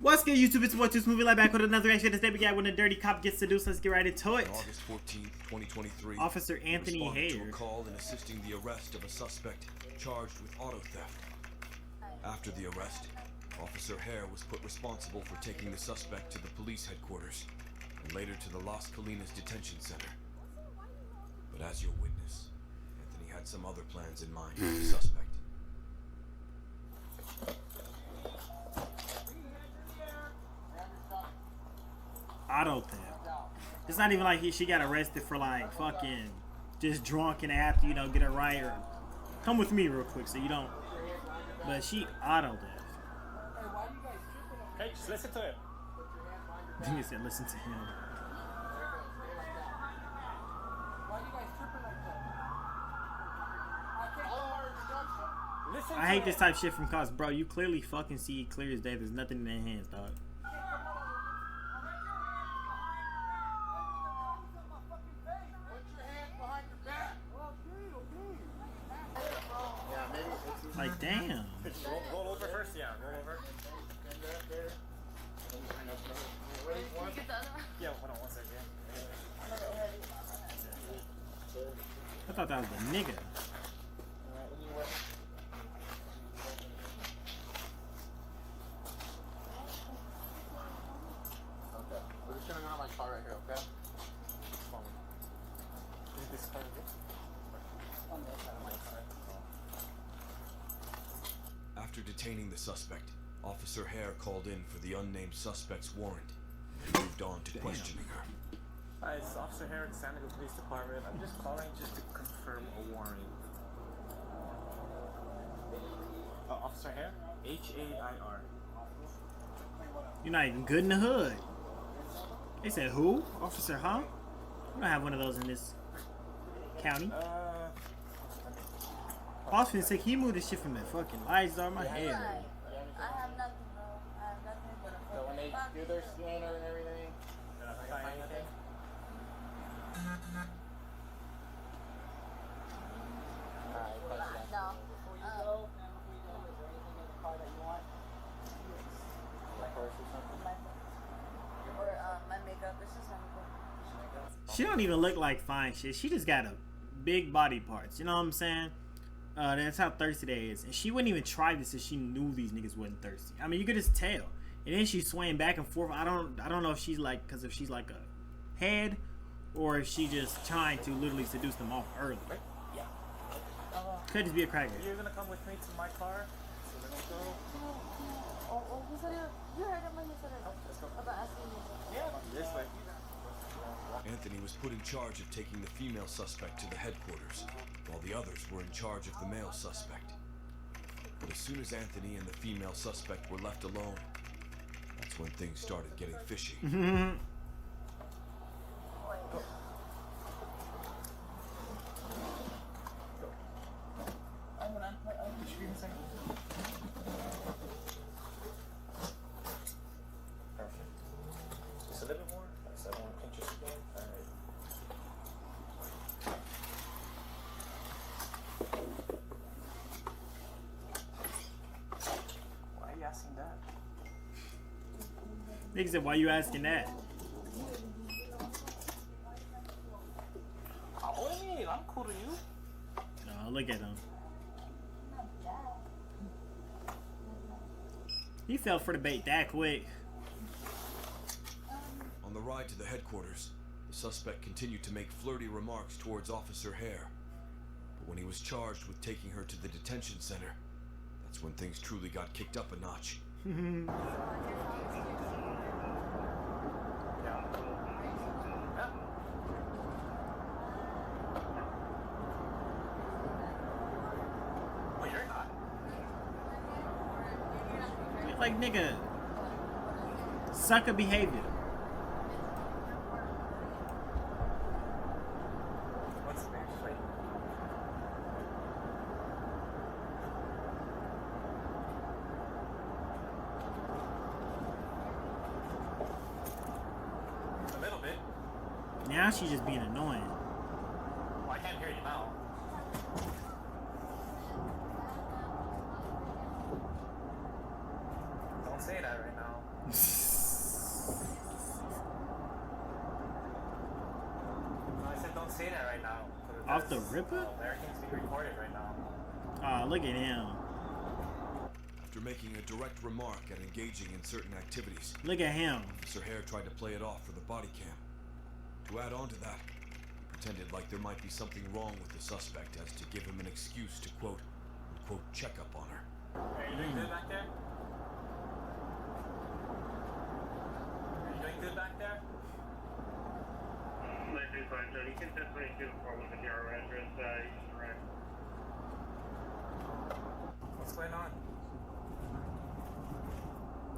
What's good, YouTube? It's boy TooSmooveEli back with another reaction. Today we got when a dirty cop gets seduced. Let's get right into it. On August 14th, 2023, Officer Anthony responded to Hare a call in assisting the arrest of a suspect charged with auto theft. After the arrest, Officer Hare was put responsible for taking the suspect to the police headquarters and later to the Las Colinas detention center. But as your witness, Anthony had some other plans in mind for the suspect. auto theft. It's not even like she got arrested for like fucking just drunk and after, you know, get a right or come with me real quick so you don't. But she auto theft. Hey, just listen to it. Then he said, listen to him. I hate this type of shit from cops, bro. You clearly fucking see it clear as day. There's nothing in their hands, dog. Like, damn. Roll over first, yeah. Roll over. Yeah, hold on one second. I thought that was the nigga. Okay, we're just gonna go to my car right here, okay? Is this car good? On the side of my car. After detaining the suspect, Officer Hare called in for the unnamed suspect's warrant and moved on to questioning her. Hi, it's Officer Hare at the San Diego Police Department. I'm just calling just to confirm a warrant. Officer Hare? H-A-I-R. You're not even good in the hood. They said who? Officer, huh? We don't have one of those in this county. Officer said, can you move this shit from the fucking lights on my head? I have nothing, bro. I have nothing but a So when they do their scanner and everything, You're not gonna find anything? alright, question. No. Before you go, is there anything in the car that you want? Like purse or something? Or my makeup. This is my makeup. She don't even look like fine shit. She just got a big body parts. You know what I'm saying? That's how thirsty they is. And she wouldn't even try this if she knew these niggas wasn't thirsty. I mean, you could just tell. And then she's swaying back and forth. I don't know if she's like, because if she's like a head, or if she just trying to literally seduce them off early. Yeah. Could just be a cracker. You're gonna come with me to my car? So let's go. Oh, who said it? You heard him when he said it. Let's go. About asking me. Yeah. This way. Anthony was put in charge of taking the female suspect to the headquarters, while the others were in charge of the male suspect. But as soon as Anthony and the female suspect were left alone, that's when things started getting fishy. Just a little bit more. So I don't want to pinch your skin. Alright. Why are you asking that? Nigga said, why you asking that? What do you mean? I'm cool to you. Oh, look at him. He fell for the bait that quick. On the ride to the headquarters, the suspect continued to make flirty remarks towards Officer Hare. But when he was charged with taking her to the detention center, that's when things truly got kicked up a notch. Yeah. Yeah. Well, you're not. Like, nigga, sucker behavior. What's the name? Wait. A little bit. Now she's just being annoying. Well, I can't hear you now. Don't say that. that right now. No, I said don't say that right now. Off the ripper? Everything's being recorded right now. Ah, look at him. After making a direct remark and engaging in certain activities, Look at him. Officer Hare tried to play it off for the body cam. To add on to that, he pretended like there might be something wrong with the suspect as to give him an excuse to quote, unquote, check up on her. Are you doing good back there? Are you doing good back there? You can definitely do forward with your address, Eastern Rec. What's going on?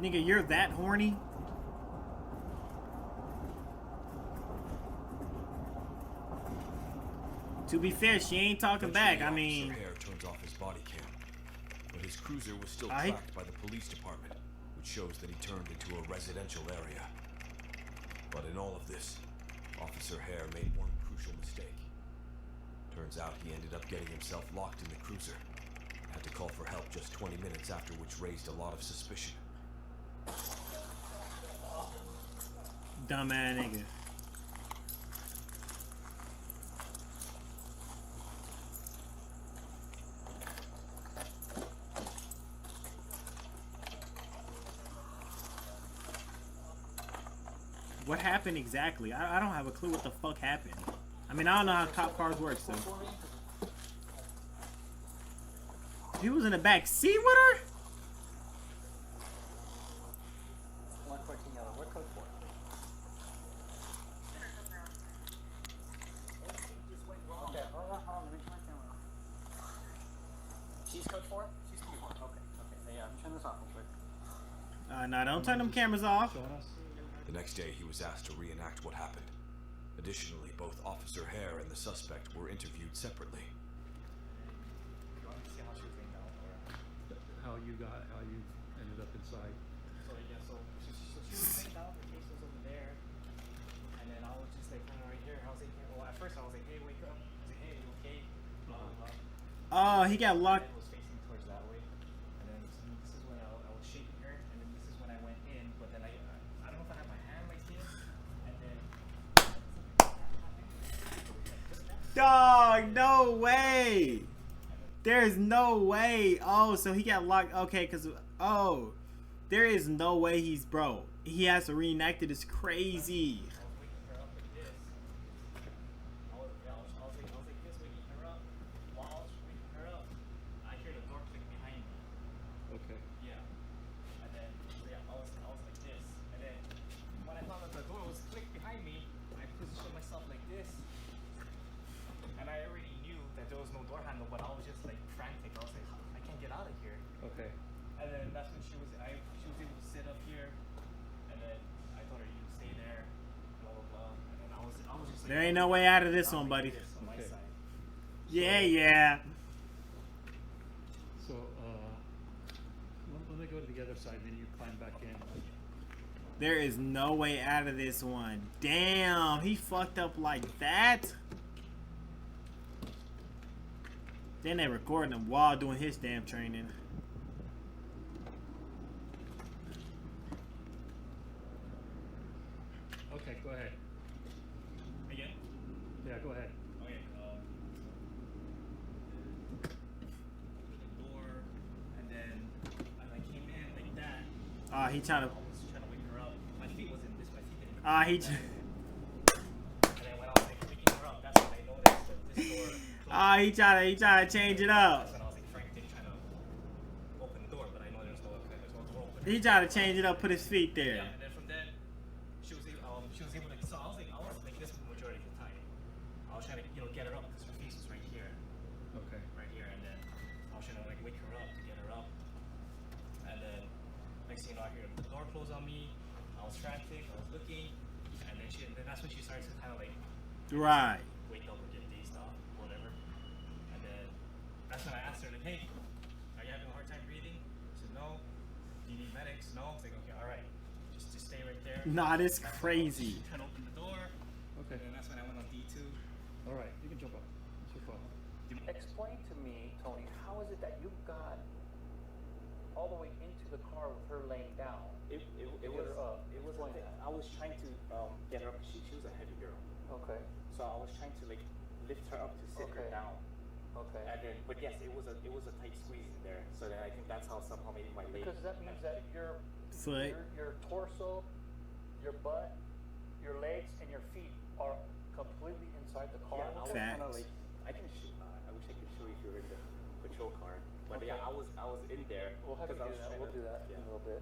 Nigga, you're that horny? To be fair, she ain't talking back. I mean, Officer Hare turns off his body cam, but his cruiser was still I- tracked by the police department, which shows that he turned into a residential area. But in all of this, Officer Hare made one crucial mistake. Turns out he ended up getting himself locked in the cruiser. Had to call for help just 20 minutes after, which raised a lot of suspicion. dumb ass nigga. What happened exactly? I don't have a clue what the fuck happened. I mean, I don't know how cop cars work, so. He was in the back seat with her? 114 yellow. What code for? Okay, hold on. Let me turn my camera off. She's code 4? She's code 4. Okay. Yeah, I'm turning this off real quick. No, don't turn them cameras off. The next day, he was asked to reenact what happened. Additionally, both Officer Hare and the suspect were interviewed separately. You want me to see how she was laying down? Or... How you ended up inside. So yeah, so she was laying down, her face was over there, and then I was just like kind of right here. I was like, well, at first I was like, hey, wake up. I was like, hey, you okay? Blah blah blah. Oh, he got locked. I was facing towards that way, and then this is when I was shaking her, and then this is when I went in, but then I don't know if I had my hand like this, and then. Dog, no way. There's no way. Oh, so he got locked. Okay, because, oh, there is no way he's, bro. He has to reenact it. It's crazy. I was waking her up like this. I was like this, waking her up. While I was waking her up, I hear the door click behind me. Okay. Yeah. And then I was like this. And then when I found that the door was clicked behind me, I positioned myself like this. And I already knew that there was no door handle, but I was just like frantic. I was like, I can't get out of here. Okay. And then that's when she was able to sit up here. And then I told her, you stay there, blah blah blah. And then I was just like, There ain't no way out of this one, buddy. this on my Okay. side. Yeah. So, let me go to the other side, then you climb back in. There is no way out of this one. Damn, he fucked up like that. Then they recording him while doing his damn training. Okay, go ahead. Again? Yeah, go ahead. Okay. The door, and then as I came in like that, He trying to. I was trying to wake her up. My feet wasn't this. My feet didn't. He. And then when I was like waking her up, that's when I noticed that this door. Closed. He trying to change it up. That's when I was like frantic trying to open the door, but I know there's no door open. He trying to change it up, put his feet Yeah, there. and then from then, she was able to. So I was like this for the majority of the time. I was trying to get her up because her face was right here, Okay. and then I was trying to like wake her up to get her up, and then next thing you know, I hear the door close on me. I was frantic. I was looking, and then that's when she started to kind of like Right. wake up or get dazed off, whatever. And then that's when I asked her like, hey, are you having a hard time breathing? She said no. Do you need medics? No. I was like, okay, all right, just stay right there. Nah, this That's when I was crazy. trying to open the door. Okay. And then that's when I went on D2. All right, you can jump up. It's your fault. Explain to me, Tony, how is it that you got all the way into the car with her laying down? was trying to get her up. She was a heavy girl. Okay. So I was trying to like lift her up to sit her Okay. down. Okay. And then, but yes, it was a tight squeeze in there. So then I think that's how somehow maybe my leg. Because that means that Foot. your torso, your butt, your legs, and your feet are completely inside the car. Yeah, I was kind of like, I can show. I wish I could show you if you were in the patrol car. But yeah, I was in there. We'll have to do that. We'll do that in a little bit.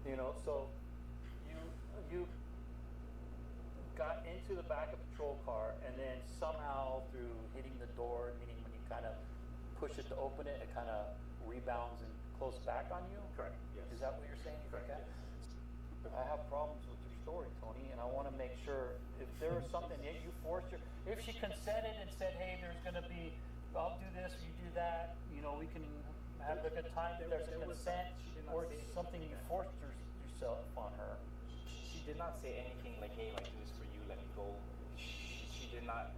You know, so you got into the back of the patrol car, and then somehow through hitting the door, meaning when you kind of push it to open it, it kind of rebounds and closes back on you. Correct. Yes. Is that what you're saying? Correct. Okay. Yes. I have problems with your story, Tony, and I want to make sure if there was something that you forced her, if she consented and said, "Hey, there's going to be, I'll do this, you do that," you know, we can have a good time. If there's a consent, or it's something you forced yourself on her. She did not say anything like, "Hey, like do this for you, let me go." She did not,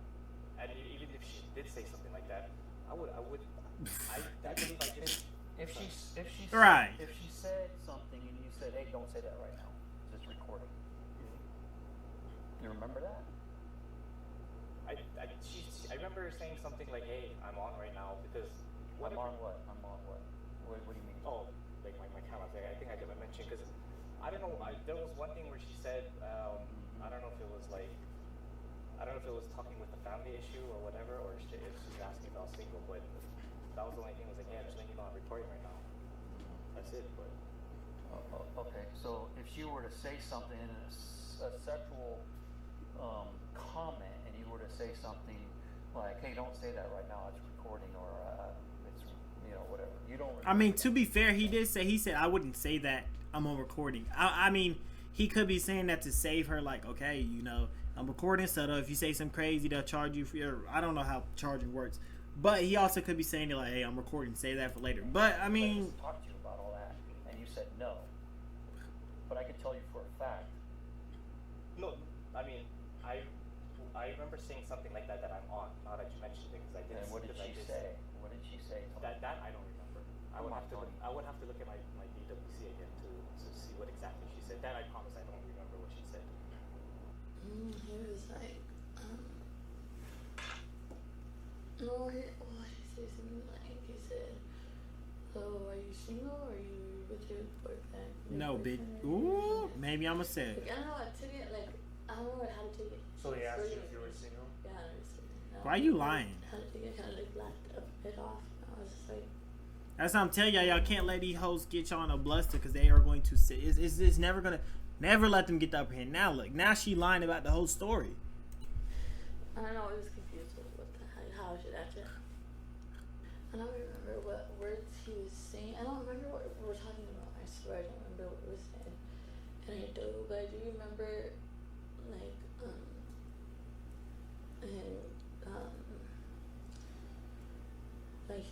and even if she did say something like that, I believe I just. If she Right. if she said something and you said, "Hey, don't say that right now," it's recording. You remember that? I remember saying something like, "Hey, I'm on right now," because I'm on what? What do you mean? Oh, like my camera. I think I mentioned because I don't know. There was one thing where she said, I don't know if it was like, I don't know if it was talking with the family issue or whatever, or if she was asking if I was single. But that was the only thing. Was like, yeah, just letting you know I'm recording right now. That's it. But Okay, so if she were to say something in a sexual comment, and you were to say something like, "Hey, don't say that right now. It's recording," or it's, you know, whatever. You don't. I mean, to be fair, he said I wouldn't say that. I'm on recording. I mean, he could be saying that to save her, like, okay, you know, I'm recording, so if you say something crazy, they'll charge you for your, I don't know how charging works. But he also could be saying it like, hey, I'm recording, save that for later. But, I mean... I talked to you about all that, and you said no. But I can tell you for a fact. no, I mean, I remember saying something like that I'm on. Now that you mentioned it, because I did. And what did she say? What did she say? That I don't remember. I would have to look at my DWC again to see what exactly she said. That I promise I don't remember what she said. He was like, no, he said something like, he said, "Oh, are you single or are you with your boyfriend?" No, bitch. Ooh, maybe I'm going to say it. Like, I don't know how to take it, like, I don't know how to take it. So they asked you if you were Really? single? Yeah, I was single. Why are you lying? How to take it, kind of like laughed a bit off. I was just like, That's what I'm telling y'all. Y'all can't let these hoes get y'all in a bluster because they are going to say it's never gonna let them get the upper hand. Now look, now she lying about the whole story. I don't know, I was confused with how I should answer. I don't remember what words he was saying. I don't remember what we were talking about. I swear I don't remember what we were saying. And I do, but I do remember, like, like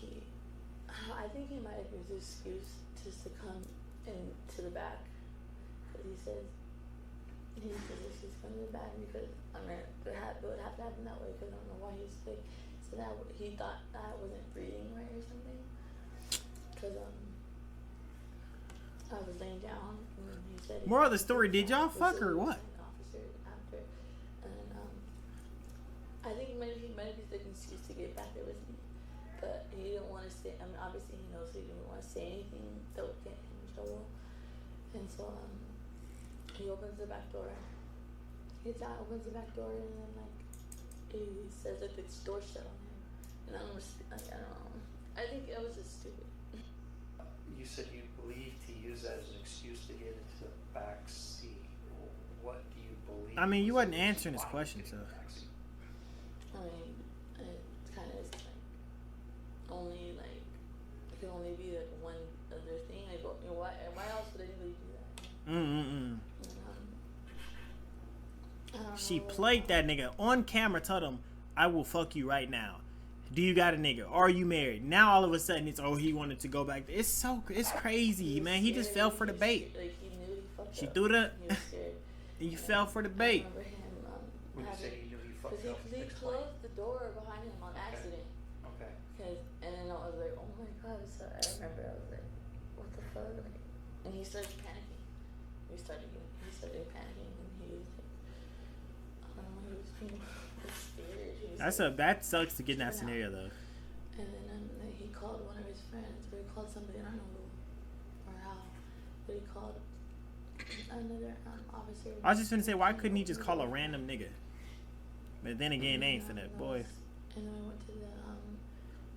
I think he might have used his excuse just to come into the back. But he says he's coming to the back because, I mean, it would have to happen that way because I don't know why he's like, so that he thought that I wasn't breathing right or something. Because, I was laying down and he said... Moral of the story, did y'all fuck or what? Officer after, and I think he might have used an excuse to get back there with me, but he didn't want to say. I mean, obviously he knows he didn't want to say anything that would get him in trouble, and so he opens the back door. He opens the back door and then like he says that it's door shut on him, and I don't know. I think it was just stupid. You said you believed he used that as an excuse to get into the back seat. What do you believe? I mean, you was wasn't the answering his reason question, why he so. was in the back seat? I mean, it kind of is like only like it can only be like one other thing. Like, you know, why else would anybody do that? And, I don't She know. played that nigga on camera, told him, I will fuck you right now. Do you got a nigga? Are you married? Now all of a sudden it's, oh, he wanted to go back. It's crazy, man. He just fell for the bait. Like, he knew he fucked She up. threw the, He was scared. and you fell for the bait. I remember him When you say he knew he fucked because up, he explain. closed the door behind him on accident. Okay. And then I was like, oh my god. So I remember I was like, what the fuck? Like, and he started panicking. He started panicking, and That sucks to get in that scenario though. And then he called one of his friends, or he called somebody, I don't know who or how, but he called another officer. I was just gonna say, why couldn't he just call a random nigga? But then again, they ain't finna, boy. And then we went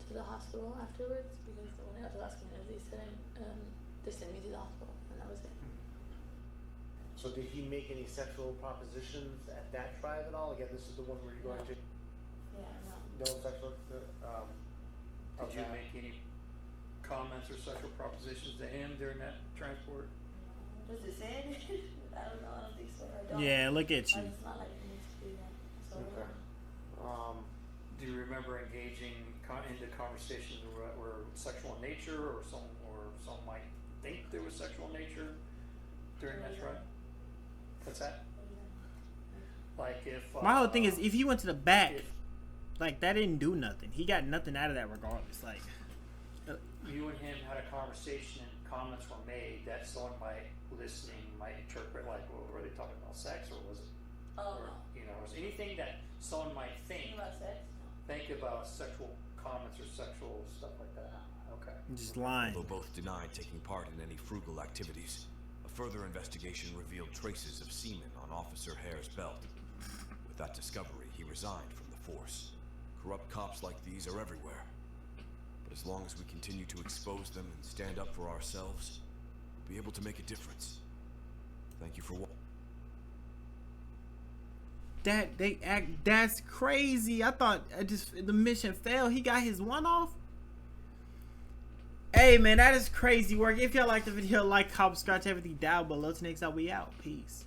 to the hospital afterwards because when I was asking if they said they sent me to the hospital, and that was it. So did he make any sexual propositions at that tribe at all? Again, this is the one where you're going to Yeah, no. no sexual. Did you make any comments or sexual propositions to him during that transport? Does it say anything? I don't know. I don't think so. I don't. Yeah, look at you. It's not like it needs to do that. So. Okay. Do you remember engaging into conversations were sexual in nature, or some might think there was sexual nature during that trial? What's that? Like if My whole thing is, if he went to the back, if like that didn't do nothing. He got nothing out of that regardless. Like, you and him had a conversation and comments were made that someone listening might interpret like, well, were they talking about sex, or was it? Oh Or, no. you know, was anything that someone might think Think about sex? about sexual comments or sexual stuff like that? Okay. just lying. Although both denied taking part in any frugal activities, a further investigation revealed traces of semen on Officer Hare's belt. With that discovery, he resigned from the force. Corrupt cops like these are everywhere. But as long as we continue to expose them and stand up for ourselves, we'll be able to make a difference. Thank you for watching. That's crazy. I thought the mission failed. He got his one off. Hey man, that is crazy work. If y'all like the video, like, comment, subscribe to everything down below. Till next time, we out. Peace.